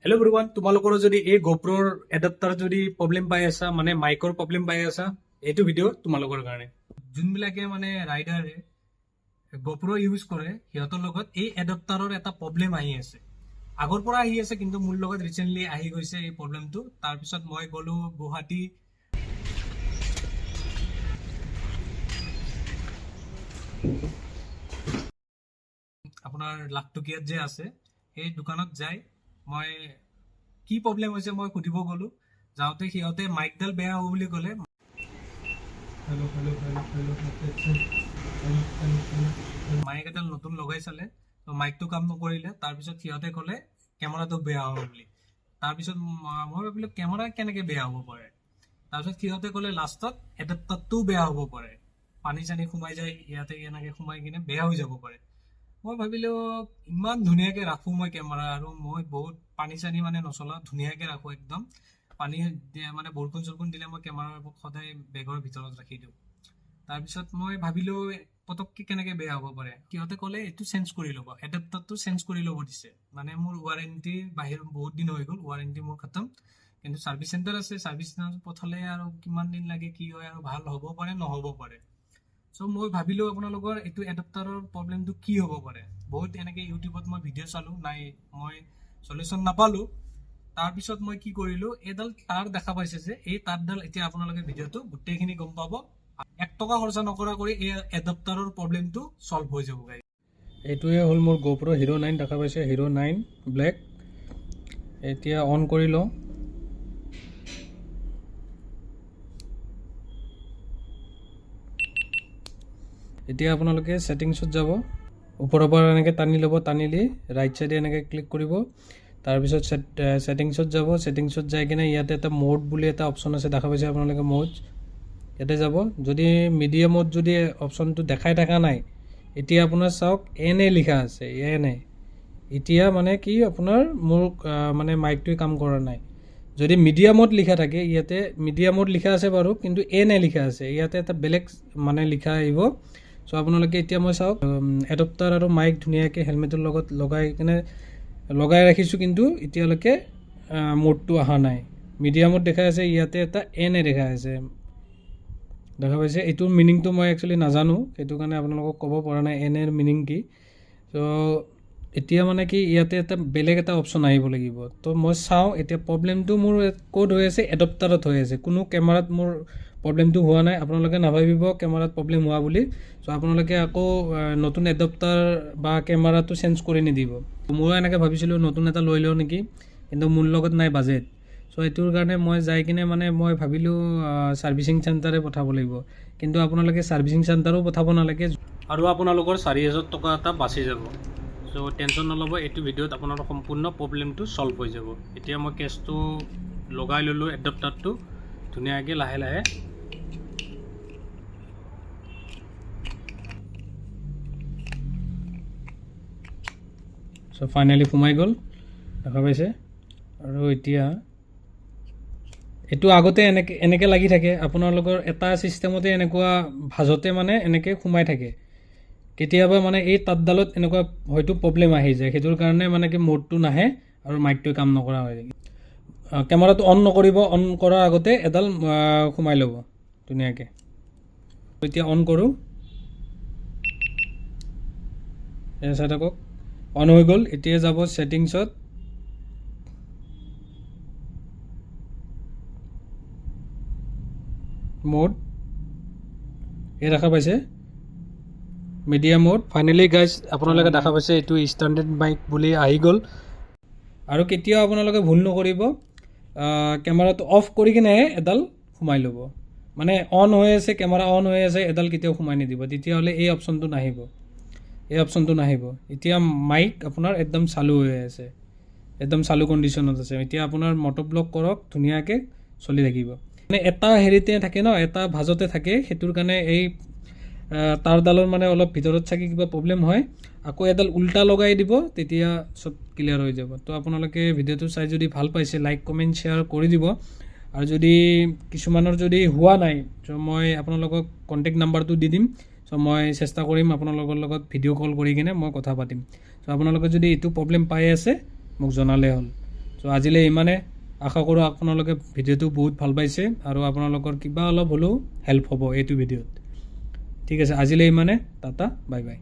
Hello' everyone, তোমালোকৰ যদি এই গোপ্ৰৰ এডাপ্টাৰ যদি প্ৰব্লেম পাই আছা, মানে মাইকৰ প্ৰব্লেম পাই আছা, এইটো ভিডিঅ' তোমালোকৰ কাৰণে। যোনবিলাকে মানে ৰাইডাৰে গোপ্ৰ ইউজ কৰে, সিহঁতৰ লগত এই এডাপ্টাৰৰ এটা প্ৰব্লেম আহি আছে। আগৰ পৰা আহি আছে, কিন্তু মোৰ লগত ৰিচেণ্টলি আহি গৈছে এই প্ৰব্লেমটো। তাৰপিছত মই গ'লো গুৱাহাটী আপোনাৰ লাখটকীয়াত যে আছে, সেই দোকানত যাই মই কি প্ৰব্লেম হৈছে মই সুধিব গ'লো। যাওঁতে সিহঁতে মাইকডাল বেয়া হ'ব বুলি ক'লে। মাইক এডাল নতুন লগাই চালে, তো মাইকটো কাম নকৰিলে। তাৰপিছত সিহঁতে ক'লে কেমেৰাটো বেয়া হ'ব বুলি। তাৰপিছত মই ভাবিলোঁ কেমেৰা কেনেকৈ বেয়া হ'ব পাৰে। তাৰপিছত সিহঁতে ক'লে লাষ্টত এডাপ্টাৰটোও বেয়া হ'ব পাৰে, পানী চানী সোমাই যায় ইয়াতে, এনেকৈ সোমাই কিনে বেয়া হৈ যাব পাৰে। মই ভাবিলোঁ ইমান ধুনীয়াকৈ ৰাখোঁ মই কেমেৰা, আৰু মই বহুত পানী চানী মানে নচলা, ধুনীয়াকৈ ৰাখোঁ একদম। পানী মানে বৰষুণ চৰষুণ দিলে মই কেমেৰা সদায় বেগৰ ভিতৰত ৰাখি দিওঁ। তাৰপিছত মই ভাবিলোঁ পটককৈ কেনেকৈ বেয়া হ'ব পাৰে। সিহঁতে ক'লে এইটো চেঞ্জ কৰি ল'ব, এডাপ্টাৰটো চেঞ্জ কৰি ল'ব দিছে। মানে মোৰ ৱাৰেণ্টি বাহিৰত বহুত দিন হৈ গ'ল, ৱাৰেণ্টি মোৰ খতম। কিন্তু ছাৰ্ভিচ চেণ্টাৰ আছে, ছাৰ্ভিচ চেণ্টাৰ পঠালে আৰু কিমান দিন লাগে কি হয়, আৰু ভাল হ'ব পাৰে নহ'ব পাৰে। চ' মই ভাবিলোঁ আপোনালোকৰ এইটো এডাপ্টাৰৰ প্ৰব্লেমটো কি হ'ব পাৰে। বহুত এনেকৈ ইউটিউবত মই ভিডিঅ' চালোঁ, নাই মই চলিউশ্যন নাপালোঁ। তাৰপিছত মই কি কৰিলোঁ, এইডাল তাঁৰ দেখা পাইছে যে, এই তাঁৰডাল এতিয়া আপোনালোকে ভিডিঅ'টো গোটেইখিনি গম পাব। 1 টকা খৰচা নকৰা কৰি এই এডাপ্টাৰৰ প্ৰব্লেমটো চল্ভ হৈ যাব গাইজ। এইটোৱে হ'ল মোৰ গোপ্ৰ হিৰ' 9 দেখা পাইছে, হিৰ' 9 ব্লেক। এতিয়া অন কৰি লওঁ। এতিয়া আপোনালোকে ছেটিংছত যাব, ওপৰৰ পৰা এনেকৈ টানি ল'ব, টানিলি ৰাইট চাইডে এনেকৈ ক্লিক কৰিব। তাৰপিছত ছেটিংছত যাব, ছেটিংছত যাই কিনে ইয়াতে এটা মোড বুলি এটা অপশ্যন আছে, দেখা পাইছে আপোনালোকে মোড। ইয়াতে যাব, যদি মিডিয়ামত যদি অপশ্যনটো দেখাই থকা নাই, এতিয়া আপোনাৰ চাওক এনে লিখা আছে, এনে। এতিয়া মানে কি আপোনাৰ মোৰ মানে মাইকটোৱে কাম কৰা নাই। যদি মিডিয়ামত লিখা থাকে, ইয়াতে মিডিয়ামত লিখা আছে বাৰু, কিন্তু এনে লিখা আছে, ইয়াতে এটা বেলেগ মানে লিখা আহিব। চ' আপোনালোকে এতিয়া মই চাওক এডাপ্টাৰ আৰু মাইক ধুনীয়াকৈ হেলমেটৰ লগত লগাই ৰাখিছোঁ, কিন্তু এতিয়ালৈকে মোডটো অহা নাই। মিডিয়ামত দেখাই আছে, ইয়াতে এটা এনে দেখাই আছে, দেখা পাইছে। এইটোৰ মিনিংটো মই একচুৱেলি নাজানো, সেইটো কাৰণে আপোনালোকক ক'ব পৰা নাই এনেৰ মিনিং কি। চ' এতিয়া মানে কি ইয়াতে এটা বেলেগ এটা অপশ্যন আহিব লাগিব। তো মই চাওঁ এতিয়া প্ৰব্লেমটো মোৰ ক'ত হৈ আছে, এডাপ্টাৰত হৈ আছে, কোনো কেমেৰাত মোৰ প্ৰব্লেমটো হোৱা নাই। আপোনালোকে নাভাবিব কেমেৰাত প্ৰব্লেম হোৱা বুলি। চ' আপোনালোকে আকৌ নতুন এডাপ্টাৰ বা কেমেৰাটো চেঞ্জ কৰি নিদিব। ময়ো এনেকৈ ভাবিছিলোঁ নতুন এটা লৈ লওঁ নেকি, কিন্তু মোৰ লগত নাই বাজেট। চ' এইটোৰ কাৰণে মই যাই কিনে মানে মই ভাবিলোঁ ছাৰ্ভিচিং চেণ্টাৰে পঠাব লাগিব। কিন্তু আপোনালোকে ছাৰ্ভিচিং চেণ্টাৰো পঠাব নালাগে, আৰু আপোনালোকৰ 4,000 টকা এটা বাচি যাব। চ' টেনশ্যন নল'ব, এইটো ভিডিঅ'ত আপোনাৰ সম্পূৰ্ণ প্ৰব্লেমটো চল্ভ হৈ যাব। এতিয়া মই কেছটো লগাই ল'লোঁ, এডাপ্টাৰটো ধুনীয়াকৈ লাহে লাহে। চ' ফাইনেলি সোমাই গ'ল, দেখা পাইছে। আৰু এতিয়া এইটো আগতে এনেকৈ লাগি থাকে, আপোনালোকৰ এটা ছিষ্টেমতে এনেকুৱা ভাজতে মানে এনেকৈ সোমাই থাকে। কেতিয়াবা মানে এই তাঁৰডালত এনেকুৱা হয়তো প্ৰব্লেম আহি যায়, সেইটোৰ কাৰণে মানে কি মোডটো নাহে আৰু মাইকটোৱে কাম নকৰা হৈ থাকে। কেমেৰাটো অন নকৰিব, অন কৰাৰ আগতে এডাল সোমাই ল'ব ধুনীয়াকৈ। এতিয়া অন কৰোঁ, চাই থাকক অন হৈ গ'ল। এতিয়া যাব ছেটিংছত, মোড এই দেখা পাইছে, মিডিয়াম মোড। ফাইনেলি গাইজ আপোনালোকে দেখা পাইছে এইটো ষ্টেণ্ডাৰ্ড মাইক বুলি আহি গ'ল। আৰু কেতিয়াও আপোনালোকে ভুল নকৰিব, কেমেৰাটো অফ কৰি কিনেহে এডাল সোমাই ল'ব। মানে অন হৈ আছে, কেমেৰা অন হৈ আছে, এডাল কেতিয়াও সোমাই নিদিব, তেতিয়াহ'লে এই অপশ্যনটো নাহিব, এই অপশ্যনটো নাহিব। এতিয়া মাইক আপোনাৰ একদম চালু হৈ আছে, একদম চালু কণ্ডিশ্যনত আছে। এতিয়া আপোনাৰ মটৰ ব্লক কৰক, ধুনীয়াকৈ চলি থাকিব। মানে এটা হেৰিতে থাকে ন, এটা ভাজতে থাকে, সেইটোৰ কাৰণে এই তাঁৰডালৰ মানে অলপ ভিতৰত চাগে কিবা প্ৰব্লেম হয়। আকৌ এডাল উল্টা লগাই দিব, তেতিয়া চব ক্লিয়াৰ হৈ যাব। তো আপোনালোকে ভিডিঅ'টো চাই যদি ভাল পাইছে, লাইক কমেণ্ট শ্বেয়াৰ কৰি দিব। আৰু যদি কিছুমানৰ যদি হোৱা নাই, চ' মই আপোনালোকক কণ্টেক্ট নাম্বাৰটো দি দিম। চ' মই চেষ্টা কৰিম আপোনালোকৰ লগত ভিডিঅ' কল কৰি কিনে মই কথা পাতিম। চ' আপোনালোকে যদি এইটো প্ৰব্লেম পাই আছে মোক জনালে হ'ল। চ' চ' আজিলৈ ইমানে আশা কৰোঁ আপোনালোকে ভিডিঅ'টো বহুত ভাল পাইছে আৰু আপোনালোকৰ কিবা অলপ হ'লেও হেল্প হ'ব এইটো ভিডিঅ'ত ঠিক আছে আজিলৈ ইমানে টাটা বাই বাই